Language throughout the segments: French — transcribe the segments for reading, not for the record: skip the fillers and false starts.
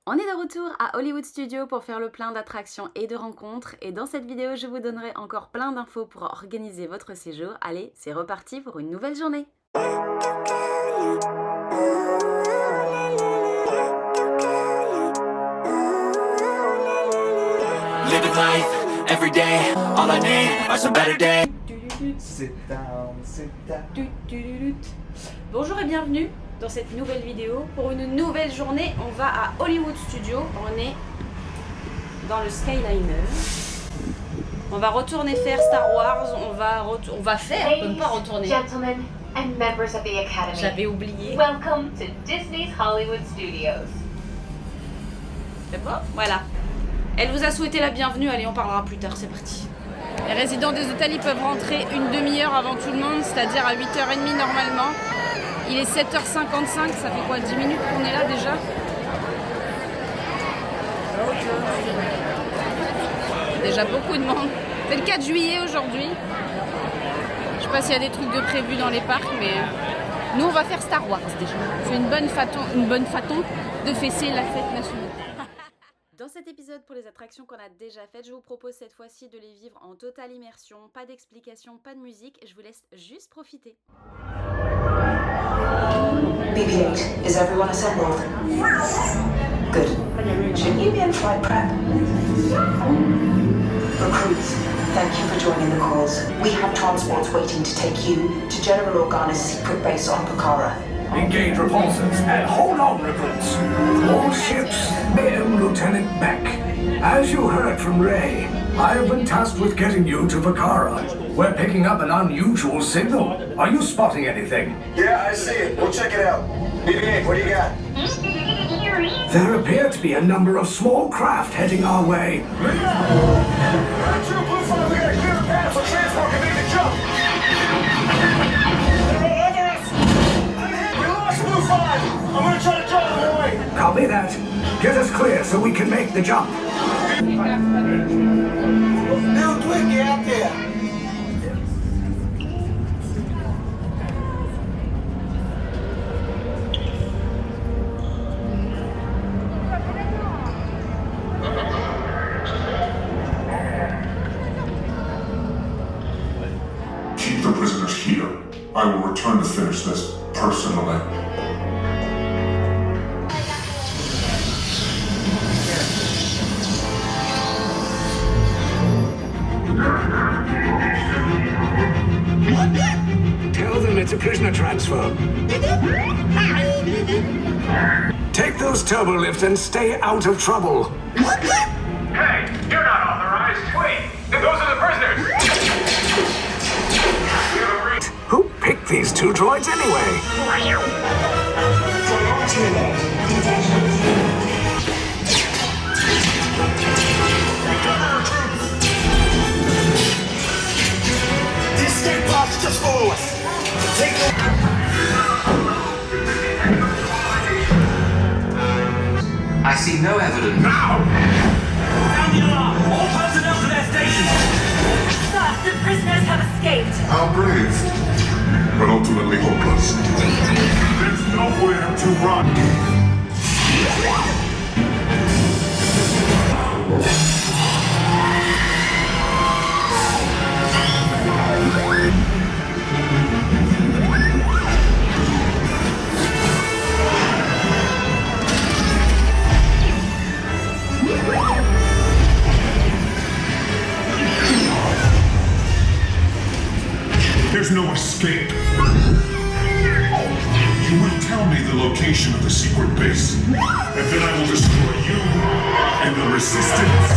On est de retour à Hollywood Studios pour faire le plein d'attractions et de rencontres, et dans cette vidéo je vous donnerai encore plein d'infos pour organiser votre séjour. Allez, c'est reparti pour une nouvelle journée. Living life, every day, all I need are some better days. Sit down, sit down. Bonjour et bienvenue dans cette nouvelle vidéo. Pour une nouvelle journée, on va à Hollywood Studios. On est dans le Skyliner. On va retourner faire Star Wars. On va faire, on peut pas retourner. Gentlemen and members of the Academy. J'avais oublié. Welcome to Disney's Hollywood Studios. C'est bon? Voilà. Elle vous a souhaité la bienvenue. Allez, on parlera plus tard. C'est parti. Les résidents des hôtels, ils peuvent rentrer une demi-heure avant tout le monde, c'est-à-dire à 8h30 normalement. Il est 7h55, ça fait quoi, 10 minutes qu'on est là déjà? Déjà beaucoup de monde. C'est le 4 juillet aujourd'hui. Je sais pas s'il y a des trucs de prévus dans les parcs, mais nous on va faire Star Wars déjà. C'est une bonne façon de fesser la fête nationale. Dans cet épisode, pour les attractions qu'on a déjà faites, je vous propose cette fois-ci de les vivre en totale immersion. Pas d'explication, pas de musique. Je vous laisse juste profiter. BB-8, is everyone assembled? Good. Should you be in flight prep? Recruits, thank you for joining the cause. We have transports waiting to take you to General Organa's secret base on Pucara. Engage repulsors and hold on, recruits. All ships, AM Lieutenant Beck. As you heard from Ray, I have been tasked with getting you to Pucara. We're picking up an unusual signal. Are you spotting anything? Yeah, I see it. We'll check it out. BB-8, what do you got? There appear to be a number of small craft heading our way. True Blue 5, we got a clear path so transport can make the jump. We lost Blue 5. I'm gonna try to draw them away. Copy that. Get us clear so we can make the jump. Little Twiggy out there. Keep the prisoners here. I will return to finish this personally. Tell them it's a prisoner transfer. Take those turbo lifts and stay out of trouble. Hey, you're not authorized. Wait, those are the prisoners. Who picked these two droids anyway? The escape pods just follow us. Take them. I see no evidence. Now! Sound the alarm! All personnel to their stations! Sir, the prisoners have escaped. How brave, but ultimately hopeless. There's nowhere to run! There's no escape. You will tell me the location of the secret base, and then I will destroy you and the Resistance.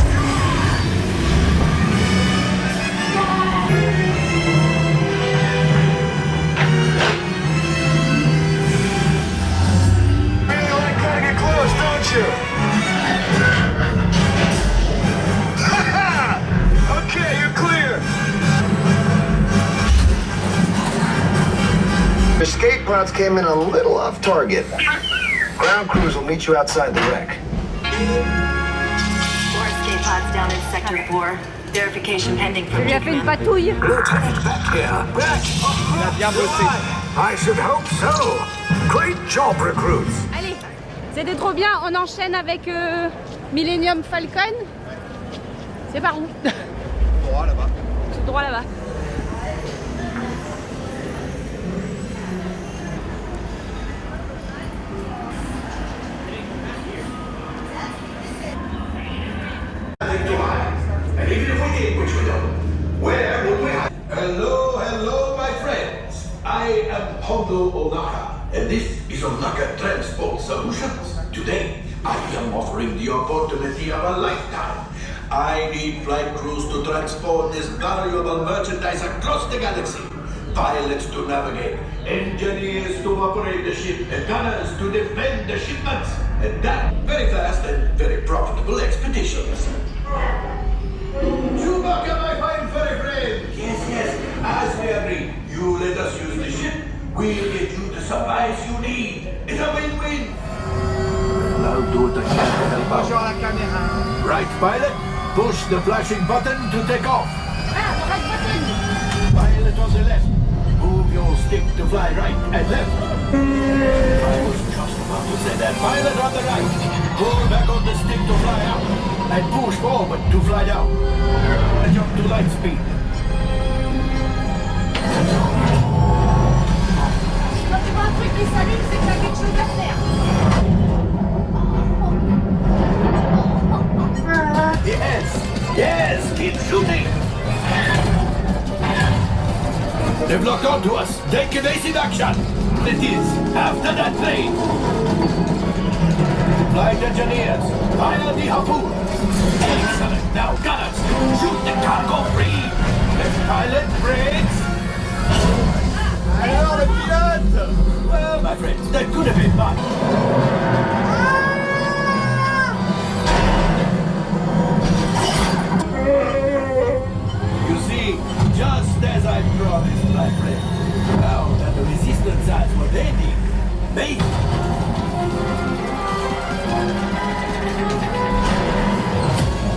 Really like trying to get close, don't you? Okay, you're clear. Escape pods came in a little off target. Ground crews will meet you outside the wreck. 4 escape pods down in Sector 4. Verification pending from Je lui ai fait une patouille. Lieutenant Beck here. Beck! Il a bien bossé. I should hope so. Great job, recruits. Allez, C'était trop bien, on enchaîne avec Millennium Falcon. C'est par où? Droit là-bas. Tout droit là-bas. Hello, my friends. I am Hondo Onaka, and this is Onaka Transport Solutions. Today, I am offering the opportunity of a lifetime. I need flight crews to transport this valuable merchandise across the galaxy. Pilots to navigate, engineers to operate the ship, and gunners to defend the shipments. And that very fast and very profitable expeditions. Chewbacca, my fine furry friend! Yes, as we agreed, you let us use the ship, we'll get you the supplies you need. It's a win-win! I'll do what I can to help out. Bonjour à la caméra. Right, pilot? Push the flashing button to take off. Ah, the right button. Pilot on the left. Move your stick to fly right and left. I was just about to say that. Pilot on the right. Pull back on the stick to fly out. And push forward to fly down. And jump to light speed. Quand tu vois un truc qui s'allume, c'est que t'as quelque chose à faire. Yes, keep shooting. They've locked onto us. Take evasive action. It is after that plane. Flight engineers, fire the harpoon. Excellent. Now, gunners, shoot the cargo free. Left pilot brakes. Alors le pilote. Well, my friends, that could have been fun. You see, just as I promised, my friend. Now that the resistance has what they need, me.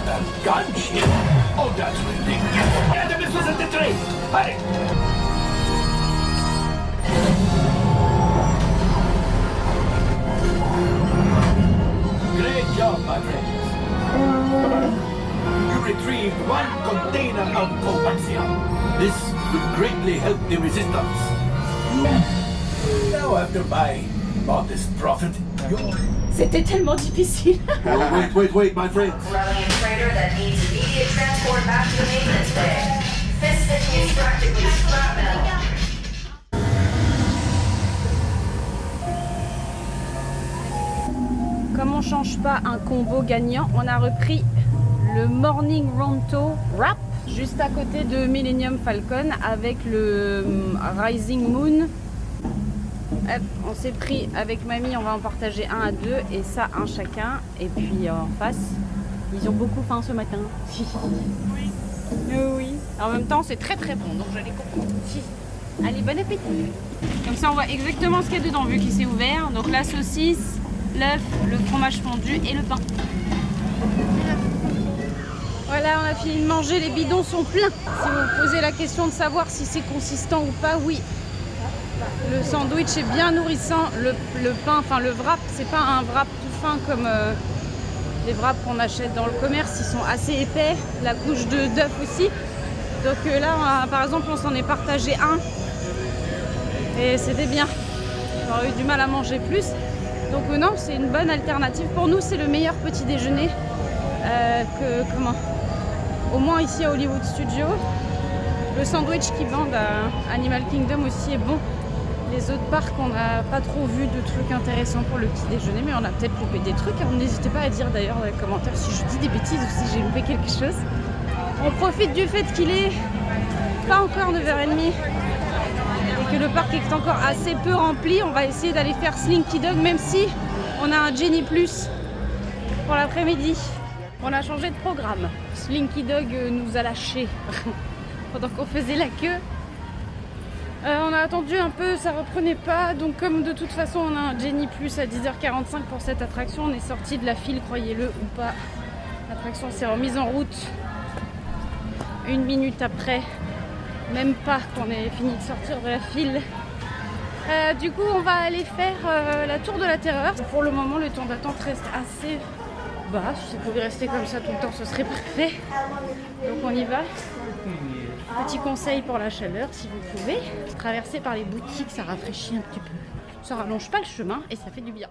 That gunship. Oh, that's ridiculous. Yeah, the missiles at the train. Hurry. Great job, my friends. You retrieved one container of coaxium. This will greatly help the resistance. You now have to buy modest profit. C'était tellement difficile. Oh, wait, my friends. Rallying freighter that needs immediate transport back to the maintenance bay. This city is practically scrap metal. Comme on change pas un combo gagnant, on a repris le Morning Ronto Wrap juste à côté de Millennium Falcon avec le Rising Moon. Hop, on s'est pris avec mamie, on va en partager un à deux et ça un chacun. Et puis en face, ils ont beaucoup faim ce matin. Oui. En même temps, c'est très très bon, donc j'allais comprendre. Allez, bon appétit. Comme ça, on voit exactement ce qu'il y a dedans vu qu'il s'est ouvert. Donc la saucisse, l'œuf, le fromage fondu et le pain. Voilà, on a fini de manger, les bidons sont pleins. Si vous vous posez la question de savoir si c'est consistant ou pas, oui. Le sandwich est bien nourrissant. Le pain, enfin le wrap, c'est pas un wrap tout fin comme les wraps qu'on achète dans le commerce. Ils sont assez épais. La couche d'œuf aussi. Donc là, par exemple, on s'en est partagé un. Et c'était bien. J'aurais eu du mal à manger plus. Donc non, c'est une bonne alternative. Pour nous, c'est le meilleur petit déjeuner au moins ici à Hollywood Studios. Le sandwich qu'ils vendent à Animal Kingdom aussi est bon. Les autres parcs, on n'a pas trop vu de trucs intéressants pour le petit déjeuner, mais on a peut-être loupé des trucs. N'hésitez pas à dire d'ailleurs dans les commentaires si je dis des bêtises ou si j'ai loupé quelque chose. On profite du fait qu'il est pas encore 9h30 et que le parc est encore assez peu rempli. On va essayer d'aller faire Slinky Dog, même si on a un Genie Plus pour l'après-midi. On a changé de programme. Slinky Dog nous a lâchés pendant qu'on faisait la queue. On a attendu un peu, ça reprenait pas. Donc comme de toute façon on a un Genie Plus à 10h45 pour cette attraction, on est sorti de la file, croyez-le ou pas. L'attraction s'est remise en route 1 minute après. Même pas qu'on ait fini de sortir de la file. Du coup, on va aller faire la tour de la terreur. Pour le moment, le temps d'attente reste assez bas. Si ça pouvait rester comme ça tout le temps, ce serait parfait. Donc on y va. Petit conseil pour la chaleur, si vous pouvez. Traverser par les boutiques, ça rafraîchit un petit peu. Ça rallonge pas le chemin et ça fait du bien.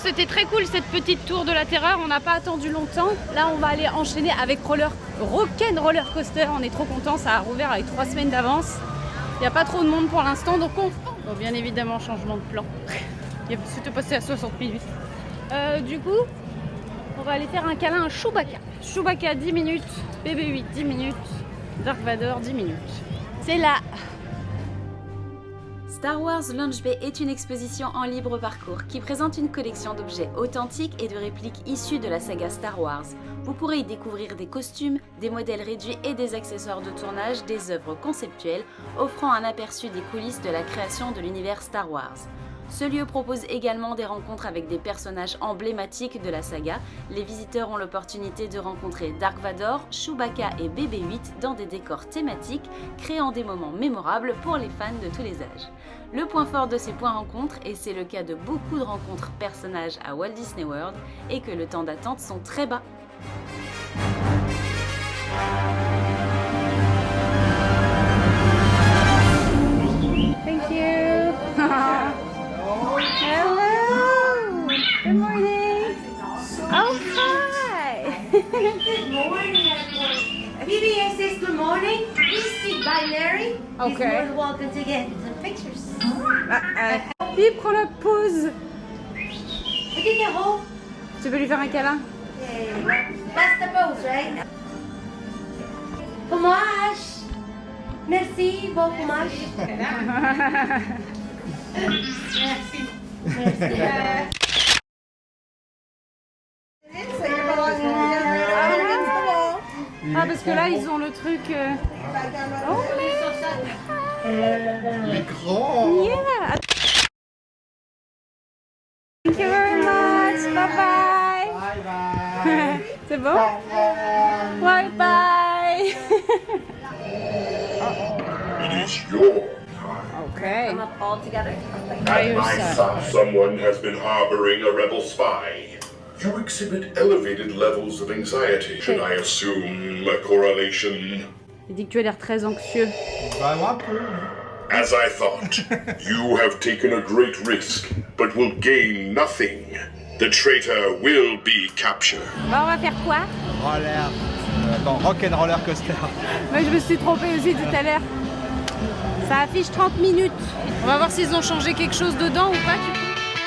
C'était très cool cette petite tour de la terreur, on n'a pas attendu longtemps. Là on va aller enchaîner avec Rock'n Roller Coaster, on est trop contents, ça a rouvert avec 3 semaines d'avance. Il n'y a pas trop de monde pour l'instant, donc on... Bon, bien évidemment changement de plan. C'était passé à 60 minutes. Du coup, on va aller faire un câlin à Chewbacca. Chewbacca 10 minutes, BB-8 10 minutes, Dark Vador 10 minutes. C'est là. Star Wars Launch Bay est une exposition en libre parcours qui présente une collection d'objets authentiques et de répliques issues de la saga Star Wars. Vous pourrez y découvrir des costumes, des modèles réduits et des accessoires de tournage, des œuvres conceptuelles, offrant un aperçu des coulisses de la création de l'univers Star Wars. Ce lieu propose également des rencontres avec des personnages emblématiques de la saga. Les visiteurs ont l'opportunité de rencontrer Dark Vador, Chewbacca et BB-8 dans des décors thématiques, créant des moments mémorables pour les fans de tous les âges. Le point fort de ces points rencontres, et c'est le cas de beaucoup de rencontres personnages à Walt Disney World, est que le temps d'attente sont très bas. Thank you. Hello. Good morning. Oh, hi. Good morning, everyone. BBA says good morning. Please speak binary. Okay. He's more than welcome to get some pictures. Puis prends la pause. Look at the hole. Tu veux lui faire un câlin? Yeah, that's the pose, right? Fromage. Merci, bon fromage. Merci. Merci. Ah, parce que là, ils ont le truc... Oh, L'écran. yeah. Thank you very much. Bye-bye. Bye-bye. C'est bon? Bye-bye. It is your Okay. Come up all together. At my side, someone has been harboring a rebel spy. You exhibit elevated levels of anxiety. Should I assume a correlation? Il dit que tu as l'air très anxieux. Bah, moi un peu. As I thought, you have taken a great risk, but will gain nothing. The traitor will be captured. Bah, on va faire quoi? Roller. Attends, Rock'n Roller Coaster. Moi, je me suis trompée aussi tout à l'heure. Ça affiche 30 minutes. On va voir s'ils ont changé quelque chose dedans ou pas.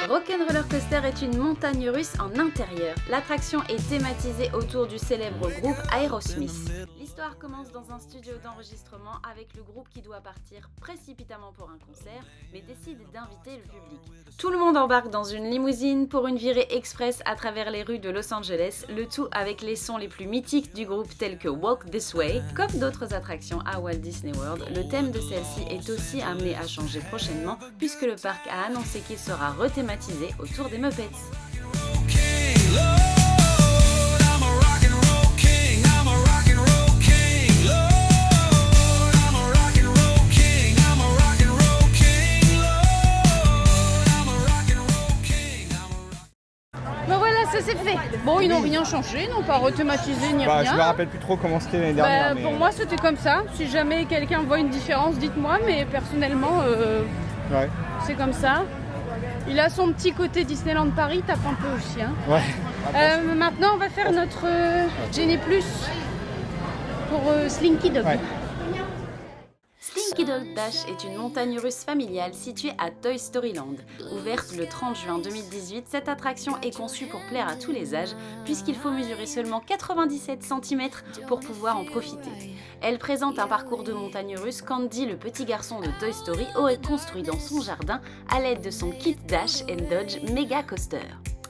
Rock'n Roller Coaster est une montagne russe en intérieur. L'attraction est thématisée autour du célèbre groupe Aerosmith. L'histoire commence dans un studio d'enregistrement avec le groupe qui doit partir précipitamment pour un concert, mais décide d'inviter le public. Tout le monde embarque dans une limousine pour une virée express à travers les rues de Los Angeles, le tout avec les sons les plus mythiques du groupe tels que Walk This Way. Comme d'autres attractions à Walt Disney World, le thème de celle-ci est aussi amené à changer prochainement puisque le parc a annoncé qu'il sera rethématisé autour des Muppets. Bon voilà, ça c'est fait. Bon, ils n'ont rien changé, ils n'ont pas rethématisé ni Bah, rien. je me rappelle plus trop comment c'était l'année dernière. Pour moi c'était comme ça. Si jamais quelqu'un voit une différence, dites-moi, mais personnellement Ouais. c'est comme ça. Il a son petit côté Disneyland Paris, tape un peu aussi. Hein. Ouais. Maintenant, on va faire notre Genie Plus pour Slinky Dog. Ouais. Slinky Dog Dash est une montagne russe familiale située à Toy Story Land. Ouverte le 30 juin 2018, cette attraction est conçue pour plaire à tous les âges puisqu'il faut mesurer seulement 97 cm pour pouvoir en profiter. Elle présente un parcours de montagne russe qu'Andy, le petit garçon de Toy Story, aurait construit dans son jardin à l'aide de son kit Dash & Dodge Mega Coaster.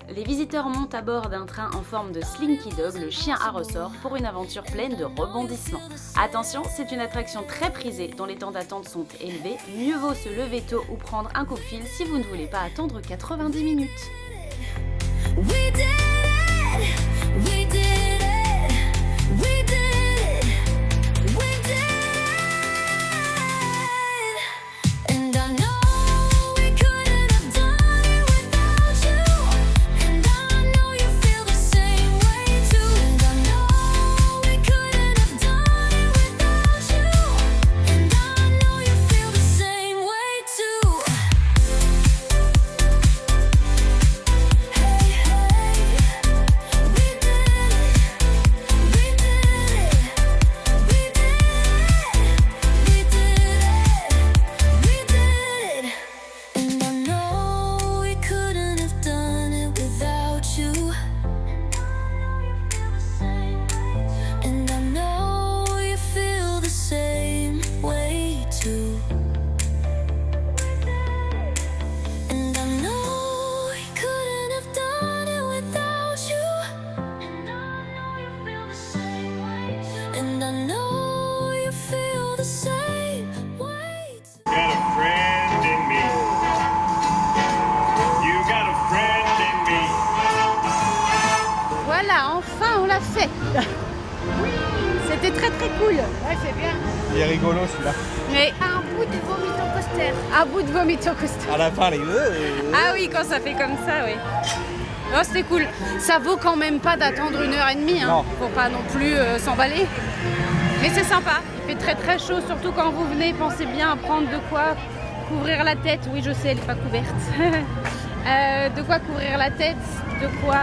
Les visiteurs montent à bord d'un train en forme de Slinky Dog, le chien à ressort, pour une aventure pleine de rebondissements. Attention, c'est une attraction très prisée dont les temps d'attente sont élevés. Mieux vaut se lever tôt ou prendre un coup de fil si vous ne voulez pas attendre 90 minutes. Voilà, enfin on l'a fait. C'était très très cool. Ouais, c'est bien. Il est rigolo celui-là. Mais un bout de vomito coaster. Un bout de vomito coaster. À la fin, les... Ah oui, quand ça fait comme ça, oui. Oh, c'était cool. Ça vaut quand même pas d'attendre 1h30. Hein. Non. Faut pas non plus s'emballer. Mais c'est sympa. Il fait très très chaud, surtout quand vous venez. Pensez bien à prendre de quoi couvrir la tête. Oui, je sais, elle n'est pas couverte. De quoi couvrir la tête, de quoi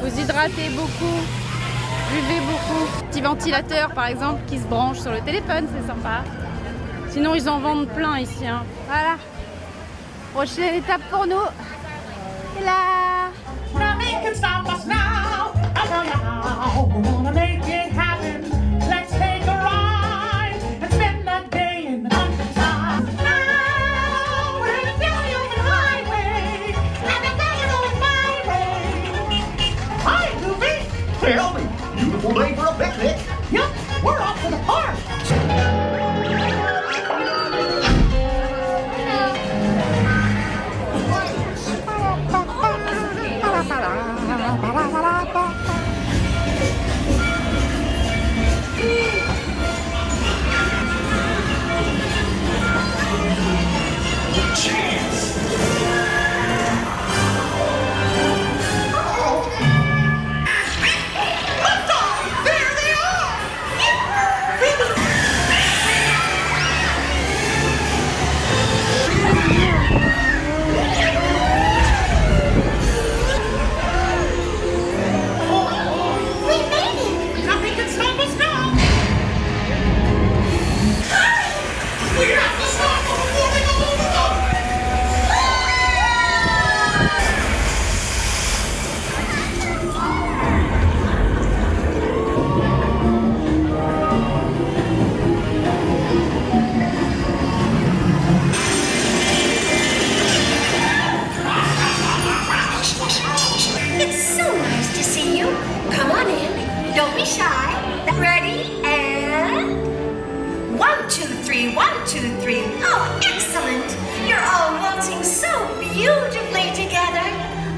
vous hydrater beaucoup, buvez beaucoup. Petit ventilateur par exemple qui se branche sur le téléphone, c'est sympa. Sinon ils en vendent plein ici. Hein. Voilà. Prochaine étape pour nous. Et là. Beautiful day for a picnic. Yep, we're off to the park. Don't be shy. Ready? And 1, 2, 3, 1, 2, 3. Oh, excellent. You're all waltzing so beautifully together.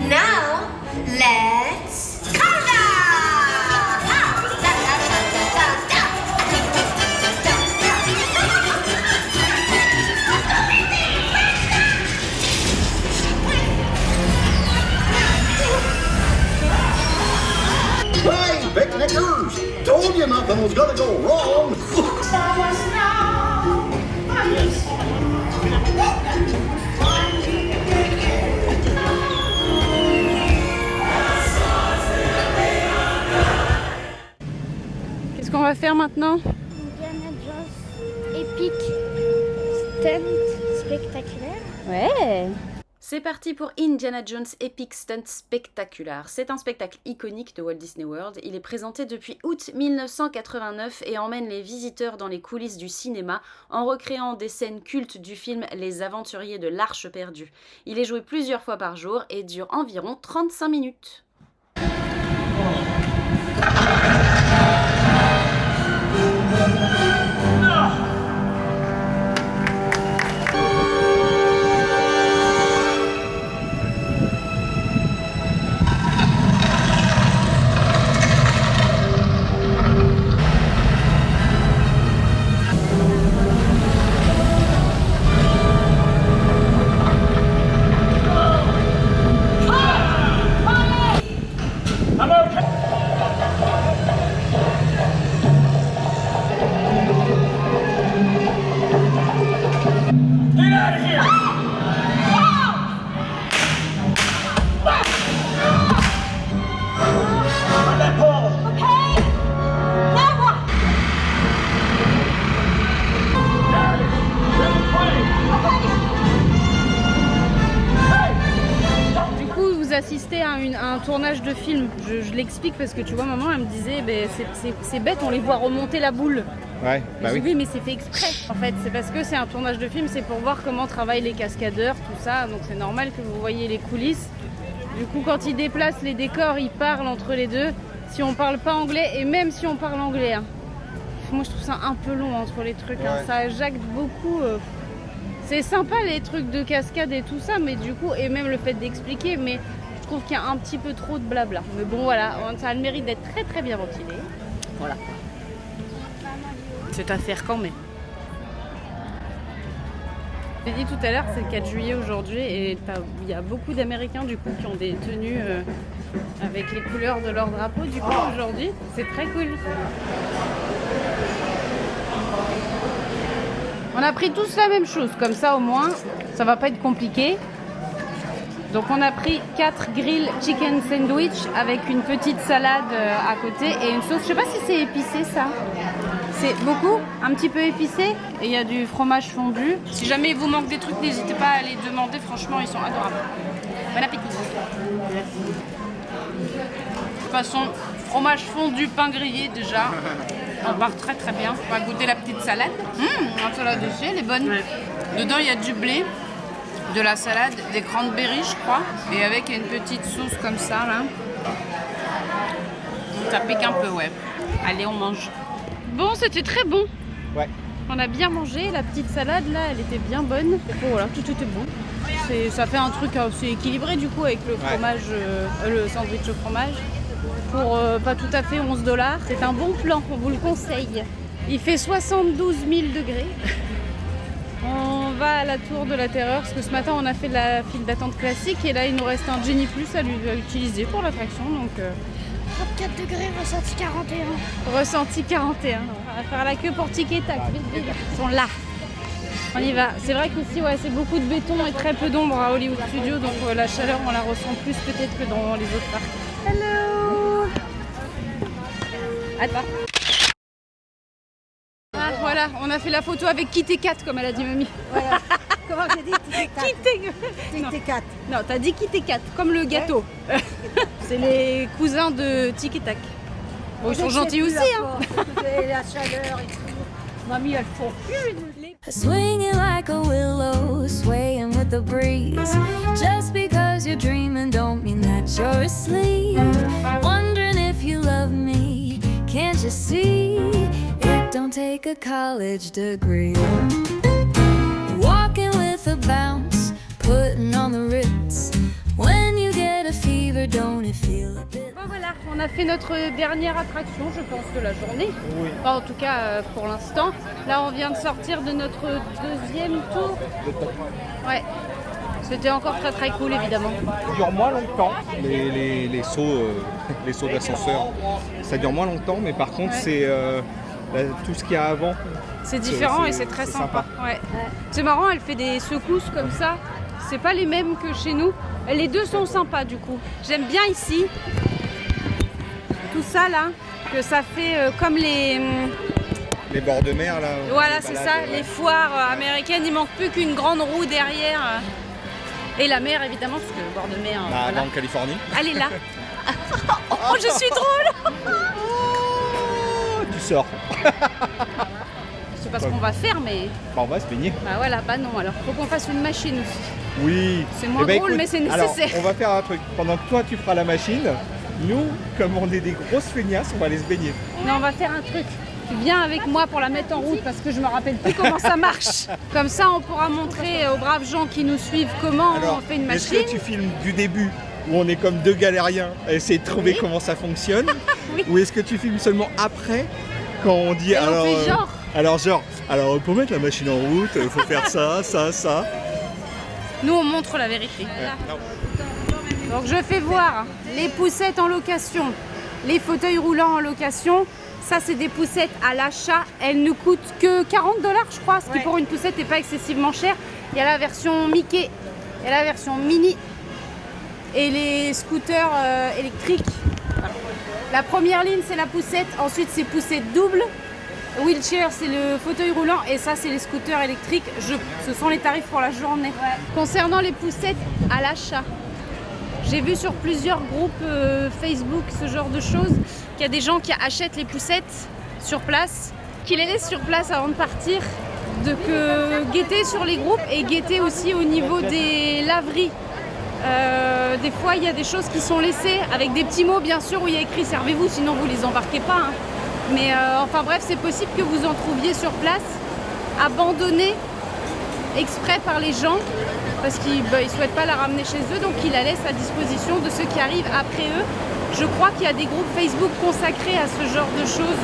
Now, let's conga! Hey, picnickers! Told you nothing was gonna go wrong. faire maintenant? Indiana Jones Epic Stunt Spectaculaire. Ouais. C'est parti pour Indiana Jones Epic Stunt Spectacular. C'est un spectacle iconique de Walt Disney World. Il est présenté depuis août 1989 et emmène les visiteurs dans les coulisses du cinéma en recréant des scènes cultes du film Les Aventuriers de l'Arche perdue. Il est joué plusieurs fois par jour et dure environ 35 minutes. Assisté à un tournage de film, je l'explique parce que tu vois, maman elle me disait c'est bête, on les voit remonter la boule. Ouais, bah oui. Oui, mais c'est fait exprès en fait, c'est parce que c'est un tournage de film, c'est pour voir comment travaillent les cascadeurs, tout ça, donc c'est normal que vous voyez les coulisses. Du coup, quand ils déplacent les décors, ils parlent entre les deux. Si on parle pas anglais, et même si on parle anglais, hein. Moi je trouve ça un peu long entre les trucs, hein. Ça jacte beaucoup. C'est sympa les trucs de cascade et tout ça, mais du coup, et même le fait d'expliquer, mais je trouve qu'il y a un petit peu trop de blabla. Mais bon voilà, ça a le mérite d'être très très bien ventilé. Voilà. C'est à faire quand même. J'ai dit tout à l'heure, c'est le 4 juillet aujourd'hui et il y a beaucoup d'Américains du coup qui ont des tenues avec les couleurs de leur drapeau du coup aujourd'hui. C'est très cool. On a pris tous la même chose, comme ça au moins, ça va pas être compliqué. Donc on a pris 4 grill chicken sandwich avec une petite salade à côté et une sauce. Je sais pas si c'est épicé ça. C'est beaucoup, un petit peu épicé. Et il y a du fromage fondu. Si jamais il vous manque des trucs, n'hésitez pas à les demander. Franchement, ils sont adorables. Bon appétit. De toute façon, fromage fondu, pain grillé déjà. On part très très bien. On va goûter la petite salade. La salade aussi, elle est bonne. Ouais. Dedans, il y a du blé, de la salade, des cranberries, je crois. Et avec une petite sauce comme ça, là. Ça pique un peu, ouais. Allez, on mange. Bon, c'était très bon. Ouais. On a bien mangé. La petite salade, là, elle était bien bonne. Bon, voilà, tout était bon. Ça fait un truc assez équilibré, du coup, avec le fromage, le sandwich au fromage. Pour pas tout à fait 11 $. C'est un bon plan, on vous le conseille. Il fait 72 000 degrés. On va à la tour de la terreur parce que ce matin on a fait la file d'attente classique et là il nous reste un Genie Plus à utiliser pour l'attraction. Donc 34 degrés, ressenti 41. Ressenti 41. On va faire la queue pour Tic et Tac. Ils sont là. On y va. C'est vrai qu'ici ouais, c'est beaucoup de béton et très peu d'ombre à Hollywood Studios, donc la chaleur on la ressent plus peut-être que dans les autres parcs. Hello. Attends. Ah, voilà, on a fait la photo avec Kit et Kat comme elle a dit mamie. Voilà. Comment j'ai dit Kit et Kat. Non, t'as dit Kit et Kat, comme le gâteau. Ouais. C'est les cousins de Tic et Tac. Bon, ils sont gentils aussi. Hein. La chaleur et tout. Mamie, elles font Swinging like a willow, swaying with the breeze. Just because you're dreaming don't mean that you're asleep. Wondering if you love me, can't you see? It don't take a college degree. Walking with a bounce, putting on the Ritz. When you get a fever, don't it feel a bit? Bon voilà, on a fait notre dernière attraction, je pense, de la journée. Oui. Enfin, en tout cas, pour l'instant. Là, on vient de sortir de notre deuxième tour. Ouais. C'était encore très très cool, évidemment. Ça dure moins longtemps, les sauts d'ascenseur. Ça dure moins longtemps, mais par contre, c'est tout ce qu'il y a avant. C'est différent et c'est très sympa. Ouais. C'est marrant, elle fait des secousses comme ça. C'est pas les mêmes que chez nous. Les deux sont sympas du coup. J'aime bien ici. Tout ça là, que ça fait comme les bords de mer là. Voilà, c'est ça, les foires américaines, il manque plus qu'une grande roue derrière. Et la mer évidemment, parce que le bord de mer. Bah, voilà. en Californie. Elle est là. Oh, je suis drôle. Tu sors. Je sais pas ce qu'on va faire, mais. Bah, on va se baigner. Bah voilà, bah non, alors faut qu'on fasse une machine aussi. Oui. C'est moins drôle, mais c'est nécessaire. Alors, on va faire un truc. Pendant que toi tu feras la machine, nous, comme on est des grosses feignasses, on va aller se baigner. Non, on va faire un truc. Tu viens avec moi pour la mettre en route parce que je me rappelle plus comment ça marche. Comme ça, on pourra montrer aux braves gens qui nous suivent comment on fait une machine. Est-ce que tu filmes du début où on est comme deux galériens à essayer de trouver comment ça fonctionne oui. Ou est-ce que tu filmes seulement après quand on dit alors, on fait genre. Alors pour mettre la machine en route, il faut faire ça, ça, ça. Nous on montre la vérité. Donc je fais voir les poussettes en location, les fauteuils roulants en location. Ça c'est des poussettes à l'achat. Elles ne coûtent que 40 $ je crois, ce qui pour une poussette n'est pas excessivement cher. Il y a la version Mickey, il y a la version Mini et les scooters électriques. La première ligne c'est la poussette, ensuite c'est poussette double. Wheelchair c'est le fauteuil roulant et ça c'est les scooters électriques. Ce sont les tarifs pour la journée. Concernant les poussettes à l'achat, j'ai vu sur plusieurs groupes Facebook ce genre de choses qu'il y a des gens qui achètent les poussettes sur place, qui les laissent sur place avant de partir, guetter sur les groupes et guetter aussi au niveau des laveries. Des fois il y a des choses qui sont laissées avec des petits mots bien sûr où il y a écrit servez-vous sinon vous les embarquez pas hein. Mais enfin bref c'est possible que vous en trouviez sur place abandonnées exprès par les gens parce qu'ils ne souhaitent pas la ramener chez eux donc ils la laissent à disposition de ceux qui arrivent après eux. Je crois qu'il y a des groupes Facebook consacrés à ce genre de choses.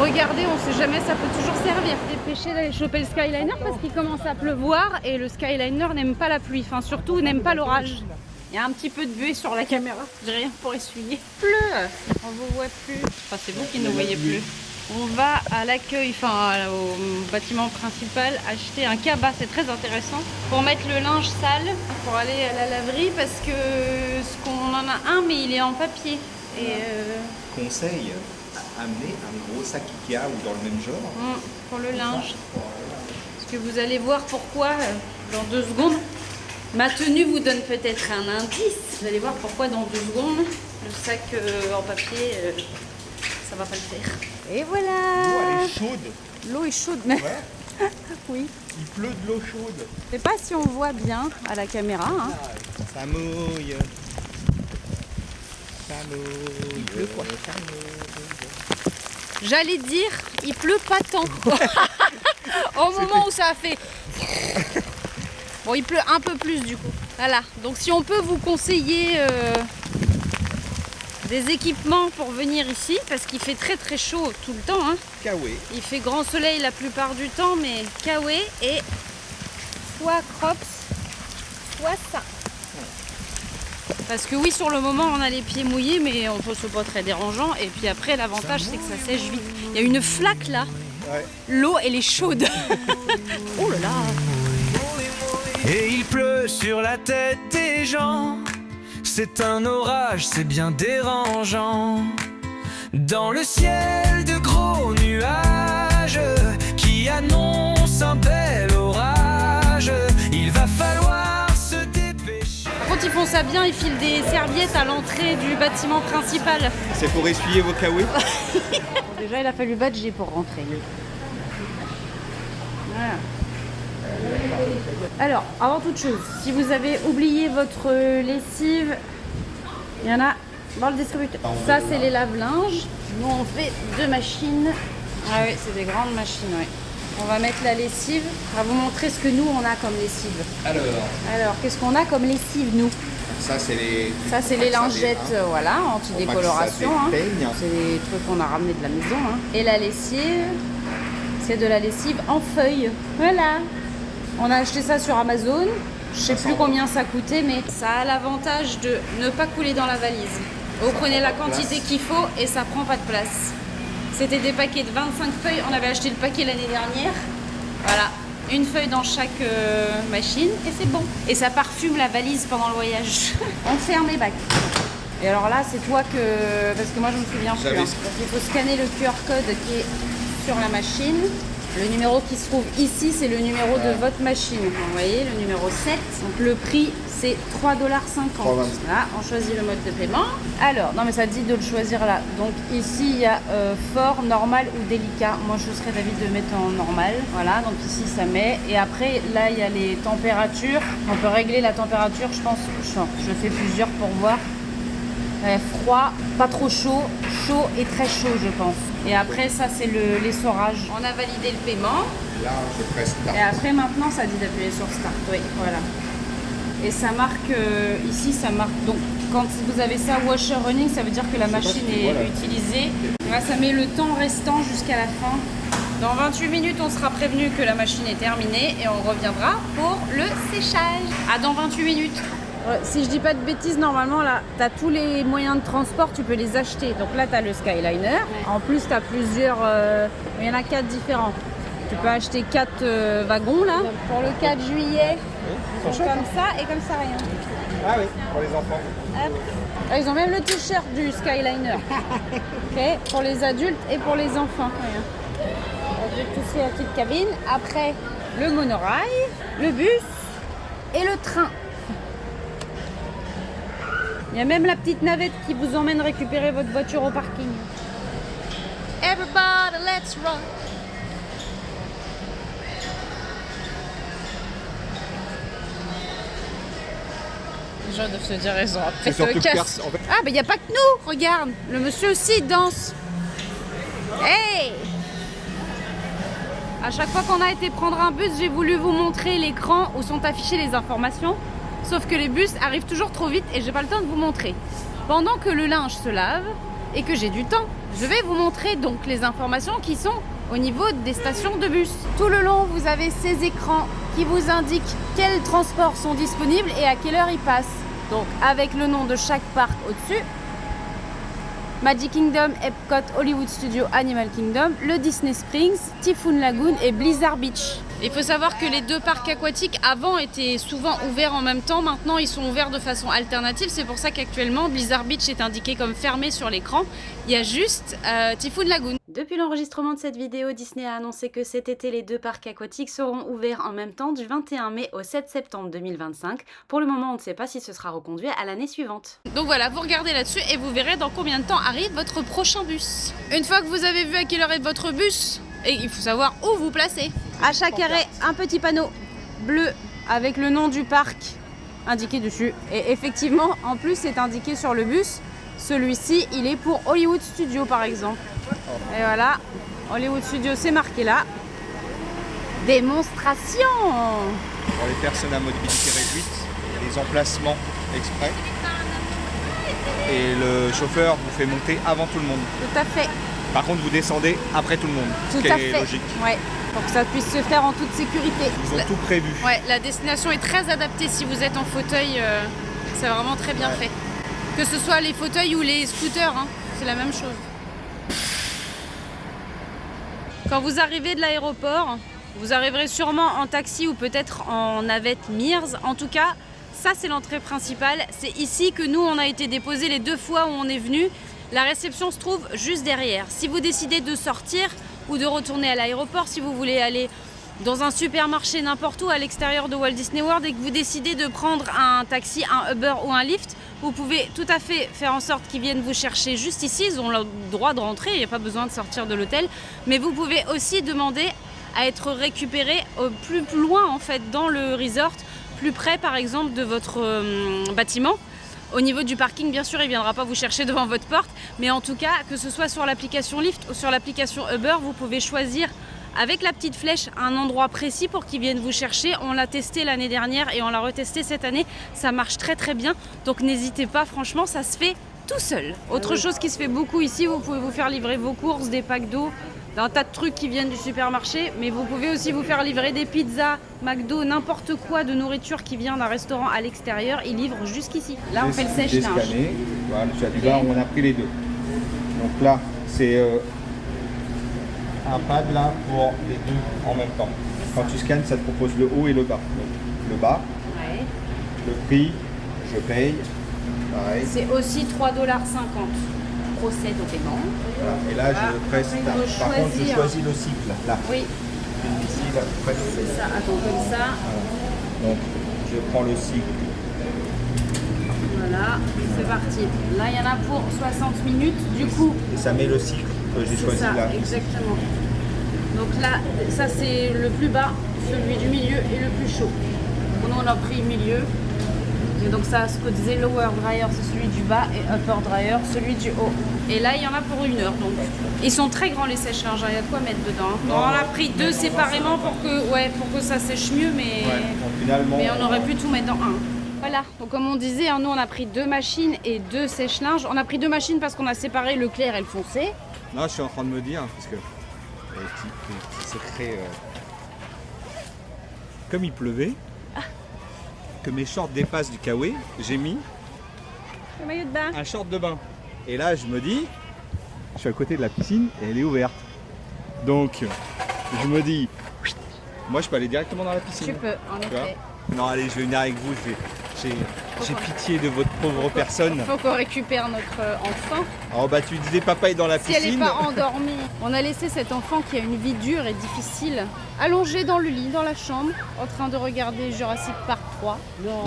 Regardez, on ne sait jamais, ça peut toujours servir. Dépêchez d'aller choper le Skyliner parce qu'il commence à pleuvoir et le Skyliner n'aime pas la pluie, enfin surtout n'aime pas l'orage. Il y a un petit peu de buée sur la caméra, j'ai rien pour essuyer. Pleut, on ne vous voit plus. Enfin c'est vous qui ne voyez plus. On va à l'accueil, enfin au bâtiment principal, acheter un cabas, c'est très intéressant, pour mettre le linge sale, pour aller à la laverie parce qu'on en a un mais il est en papier. Et Conseil, amener un gros sac Ikea ou dans le même genre. Pour le linge. Parce que vous allez voir pourquoi dans 2 secondes. Ma tenue vous donne peut-être un indice. Vous allez voir pourquoi dans 2 secondes le sac en papier, ça va pas le faire. Et voilà. L'eau elle est chaude. L'eau est chaude, mais ouais. Oui. Il pleut de l'eau chaude. Je sais pas si on voit bien à la caméra. Hein. Ça mouille. Ça mouille. Il pleut quoi. Ça mouille. J'allais dire, il pleut pas tant. Au moment où ça a fait. Bon, il pleut un peu plus du coup. Voilà. Donc si on peut vous conseiller des équipements pour venir ici, parce qu'il fait très très chaud tout le temps. Hein. Kawaii. Il fait grand soleil la plupart du temps, mais Kawaii et soit crops, soit ça. Parce que oui, sur le moment, on a les pieds mouillés, mais c'est pas très dérangeant. Et puis après, l'avantage, c'est que ça sèche vite. Il y a une flaque là. Ouais. L'eau, elle est chaude. Oh là là. Et il pleut sur la tête des gens. C'est un orage, c'est bien dérangeant. Dans le ciel de gros nuages qui annoncent un bel orage. Il va falloir se dépêcher. Par contre, ils font ça bien, ils filent des serviettes à l'entrée du bâtiment principal. C'est pour essuyer vos kawaii. Déjà, il a fallu badger pour rentrer. Voilà. Alors, avant toute chose, si vous avez oublié votre lessive, il y en a dans le distributeur. Ça, c'est les lave-linges. Nous, on fait 2 machines. Ah oui, c'est des grandes machines, oui. On va mettre la lessive. On va vous montrer ce que nous, on a comme lessive. Alors, qu'est-ce qu'on a comme lessive, nous? Ça, c'est les lingettes, voilà, anti-décoloration. Hein. C'est des trucs qu'on a ramenés de la maison. Hein. Et la lessive, c'est de la lessive en feuilles. Voilà. On a acheté ça sur Amazon. Je sais plus combien ça coûtait, mais ça a l'avantage de ne pas couler dans la valise. Vous prenez la quantité qu'il faut et ça prend pas de place. C'était des paquets de 25 feuilles. On avait acheté le paquet l'année dernière. Voilà, une feuille dans chaque machine et c'est bon. Et ça parfume la valise pendant le voyage. On ferme les bacs. Et alors là, c'est toi que... Parce que moi, je me souviens plus. Hein. Donc il faut scanner le QR code qui est sur la machine. Le numéro qui se trouve ici, c'est le numéro de votre machine. Vous voyez, le numéro 7. Donc le prix, c'est 3,50 $. Là, on choisit le mode de paiement. Alors, non mais ça dit de le choisir là. Donc ici, il y a fort, normal ou délicat. Moi, je serais d'avis de mettre en normal. Voilà, donc ici, ça met. Et après, là, il y a les températures. On peut régler la température, je pense. Je fais plusieurs pour voir. Froid, pas trop chaud, chaud et très chaud, je pense. Et après, ça, c'est l'essorage. On a validé le paiement. Là, je presse Start. Et après, maintenant, ça dit d'appuyer sur Start. Oui, voilà. Et ça marque, ici, ça marque. Donc, quand vous avez ça, washer running, ça veut dire que la machine est utilisée. Là, ça met le temps restant jusqu'à la fin. Dans 28 minutes, on sera prévenu que la machine est terminée et on reviendra pour le séchage. À dans 28 minutes. Si je dis pas de bêtises, normalement, là, tu as tous les moyens de transport, tu peux les acheter. Donc là, tu as le Skyliner. Ouais. En plus, tu as plusieurs... il y en a 4 différents. Tu peux acheter 4 wagons, là. Pour le 4 juillet, ils sont comme ça et comme ça, rien. Ah oui, pour les enfants. Ah, ils ont même le t-shirt du Skyliner. Okay. Pour les adultes et pour les enfants. Adultes aussi, la petite cabine. Après, le monorail, le bus et le train. Il y a même la petite navette qui vous emmène récupérer votre voiture au parking. Everybody, let's run. Les gens doivent se dire raison. Après, se casse. En fait. Ah, mais il n'y a pas que nous. Regarde, le monsieur aussi danse. Hey! À chaque fois qu'on a été prendre un bus, j'ai voulu vous montrer l'écran où sont affichées les informations. Sauf que les bus arrivent toujours trop vite et j'ai pas le temps de vous montrer. Pendant que le linge se lave et que j'ai du temps, je vais vous montrer donc les informations qui sont au niveau des stations de bus. Tout le long, vous avez ces écrans qui vous indiquent quels transports sont disponibles et à quelle heure ils passent. Donc avec le nom de chaque parc au-dessus. Magic Kingdom, Epcot, Hollywood Studios, Animal Kingdom, le Disney Springs, Typhoon Lagoon et Blizzard Beach. Il faut savoir que les 2 parcs aquatiques avant étaient souvent ouverts en même temps. Maintenant, ils sont ouverts de façon alternative. C'est pour ça qu'actuellement, Blizzard Beach est indiqué comme fermé sur l'écran. Il y a juste Typhoon Lagoon. Depuis l'enregistrement de cette vidéo, Disney a annoncé que cet été, les 2 parcs aquatiques seront ouverts en même temps du 21 mai au 7 septembre 2025. Pour le moment, on ne sait pas si ce sera reconduit à l'année suivante. Donc voilà, vous regardez là-dessus et vous verrez dans combien de temps arrive votre prochain bus. Une fois que vous avez vu à quelle heure est votre bus, et il faut savoir où vous placez. À chaque arrêt, un petit panneau bleu avec le nom du parc indiqué dessus. Et effectivement, en plus, c'est indiqué sur le bus. Celui-ci, il est pour Hollywood Studios, par exemple. Et voilà, Hollywood Studios, c'est marqué là. Démonstration. Pour les personnes à mobilité réduite, les emplacements exprès. Et le chauffeur vous fait monter avant tout le monde. Tout à fait. Par contre, vous descendez après tout le monde, ce qui est logique. Ouais, pour que ça puisse se faire en toute sécurité. Ils ont tout prévu. Ouais, la destination est très adaptée si vous êtes en fauteuil. C'est vraiment très bien fait. Que ce soit les fauteuils ou les scooters, hein, c'est la même chose. Quand vous arrivez de l'aéroport, vous arriverez sûrement en taxi ou peut-être en navette Mears. En tout cas, ça c'est l'entrée principale. C'est ici que nous on a été déposés les 2 fois où on est venu. La réception se trouve juste derrière. Si vous décidez de sortir ou de retourner à l'aéroport, si vous voulez aller dans un supermarché n'importe où à l'extérieur de Walt Disney World et que vous décidez de prendre un taxi, un Uber ou un Lyft, vous pouvez tout à fait faire en sorte qu'ils viennent vous chercher juste ici. Ils ont le droit de rentrer, il n'y a pas besoin de sortir de l'hôtel. Mais vous pouvez aussi demander à être récupéré plus loin en fait dans le resort, plus près par exemple de votre bâtiment. Au niveau du parking, bien sûr, il ne viendra pas vous chercher devant votre porte, mais en tout cas, que ce soit sur l'application Lyft ou sur l'application Uber, vous pouvez choisir avec la petite flèche un endroit précis pour qu'ils viennent vous chercher. On l'a testé l'année dernière et on l'a retesté cette année. Ça marche très très bien, donc n'hésitez pas, franchement, ça se fait tout seul. Autre chose qui se fait beaucoup ici, vous pouvez vous faire livrer vos courses, des packs d'eau, d'un tas de trucs qui viennent du supermarché, mais vous pouvez aussi vous faire livrer des pizzas, McDo, n'importe quoi de nourriture qui vient d'un restaurant à l'extérieur, ils livrent jusqu'ici. Là on fait le sèche-linge. Voilà, là on a pris les 2. Donc là c'est un pad là pour les 2 en même temps. Quand tu scannes, ça te propose le haut et le bas. Donc, le bas, le prix, je paye, Pareil. C'est aussi 3,50 $. Procède au paiement. Voilà. Et là, je presse. Par contre, je choisis le cycle. Là. Oui. Ici, là, presse. C'est ça. Attends, comme ça. Voilà. Donc, je prends le cycle. Voilà, c'est parti. Là, il y en a pour 60 minutes. Du coup. Et ça met le cycle que j'ai choisi ça, là. Exactement. Donc là, ça c'est le plus bas, celui du milieu et le plus chaud. Nous, on a pris milieu. Et donc ça, ce que disait lower dryer, c'est celui du bas et upper dryer, celui du haut. Et là, il y en a pour 1 heure. Donc, ils sont très grands les sèche-linges. Il y a de quoi mettre dedans. Non, on a pris 2 séparément pour que ça sèche mieux, mais, finalement, mais on aurait pu tout mettre dans un. Voilà, donc comme on disait, nous on a pris 2 machines et 2 sèche-linges. On a pris 2 machines parce qu'on a séparé le clair et le foncé. Non, je suis en train de me dire, parce que petit secret, comme il pleuvait, que mes shorts dépassent du kawaii, j'ai mis le maillot de bain. Un short de bain. Et là, je me dis, je suis à côté de la piscine et elle est ouverte. Donc, je me dis, moi je peux aller directement dans la piscine. Tu peux, en effet. Non, allez, je vais venir avec vous. J'ai pitié de votre pauvre personne. Il faut qu'on récupère notre enfant. Oh bah tu disais papa est dans la piscine. Si elle n'est pas endormie. On a laissé cet enfant qui a une vie dure et difficile, allongé dans le lit, dans la chambre, en train de regarder Jurassic Park 3.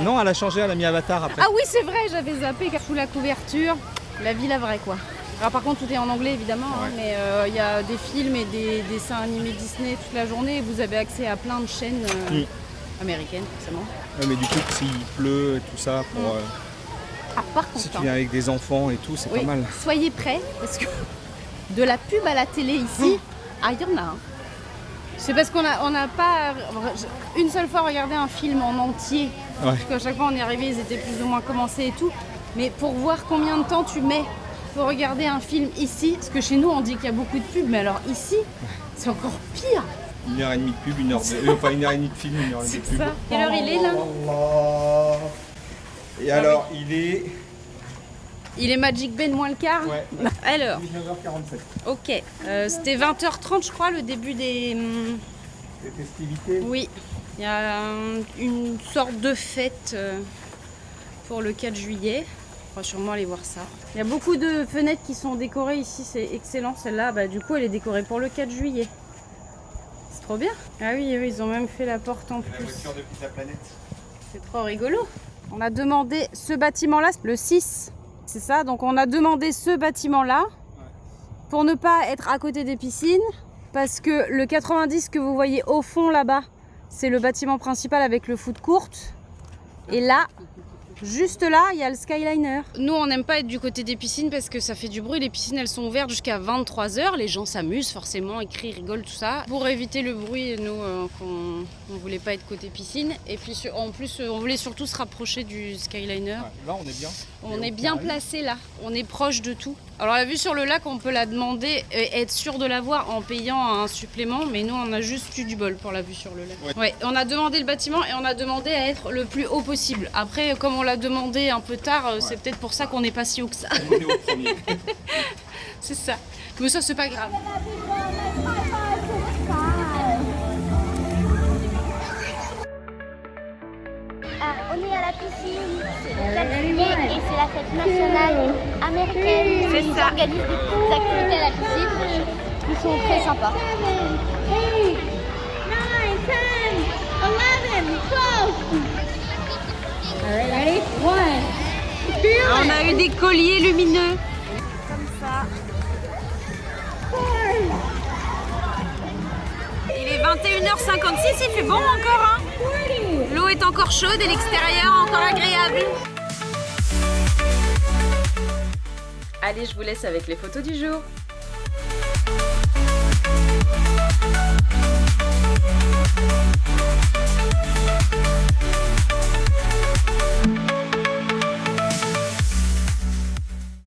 Non, elle a changé, elle a mis Avatar après. Ah oui, c'est vrai, j'avais zappé sous la couverture. La vie, la vraie, quoi. Alors par contre, tout est en anglais, évidemment, hein, mais il y a des films et des dessins animés Disney toute la journée. Et vous avez accès à plein de chaînes américaines, forcément. Ouais, mais du coup, s'il pleut et tout ça, pour, par contre, si tu viens avec des enfants et tout, c'est pas mal. Soyez prêts, parce que de la pub à la télé ici, il y en a. Hein. C'est parce qu'on n'a pas une seule fois regardé un film en entier. Ouais. Parce qu'à chaque fois on est arrivé, ils étaient plus ou moins commencés et tout. Mais pour voir combien de temps tu mets pour regarder un film ici, parce que chez nous on dit qu'il y a beaucoup de pubs, mais alors ici, c'est encore pire. 1h30 de pub, enfin 1h30 de film, 1h30 de pub. C'est ça. Quelle heure il est là? Et alors il est... Il est Magic Ben moins le quart. Ouais. Alors 19h47. Ok. C'était 20h30 je crois le début des festivités. Oui. Il y a une sorte de fête pour le 4 juillet. On va sûrement aller voir ça. Il y a beaucoup de fenêtres qui sont décorées ici, c'est excellent. Celle-là, bah, du coup, elle est décorée pour le 4 juillet. C'est trop bien. Ah oui, ils ont même fait la porte en plus. La voiture de la planète. C'est trop rigolo. On a demandé ce bâtiment-là, le 6. C'est ça, donc on a demandé ce bâtiment-là pour ne pas être à côté des piscines. Parce que le 90 que vous voyez au fond là-bas, c'est le bâtiment principal avec le foot court. Et là, juste là, il y a le Skyliner. Nous, on n'aime pas être du côté des piscines parce que ça fait du bruit. Les piscines, elles sont ouvertes jusqu'à 23 h. Les gens s'amusent forcément, ils crient, rigolent, tout ça. Pour éviter le bruit, nous, on ne voulait pas être côté piscine. Et puis, en plus, on voulait surtout se rapprocher du Skyliner. Ouais, là, on est bien. On est bien placé là. On est proche de tout. Alors, la vue sur le lac, on peut la demander et être sûr de la voir en payant un supplément. Mais nous, on a juste eu du bol pour la vue sur le lac. Ouais, on a demandé le bâtiment et on a demandé à être le plus haut possible. Après, comme on l'a demandé un peu tard, c'est peut-être pour ça qu'on n'est pas si haut que ça. On est au premier. C'est ça. Mais ça, c'est pas grave. On est à la piscine, c'est le 4 juillet et c'est la fête nationale américaine. C'est ça. Ils organisent des petites activités à la piscine. Ils sont très sympas. 8, 9, 10, 11, 12. Ready? 1. On a eu des colliers lumineux. Comme ça. Il est 21h56, il fait bon encore. Hein. L'eau est encore chaude et l'extérieur encore agréable. Allez, je vous laisse avec les photos du jour.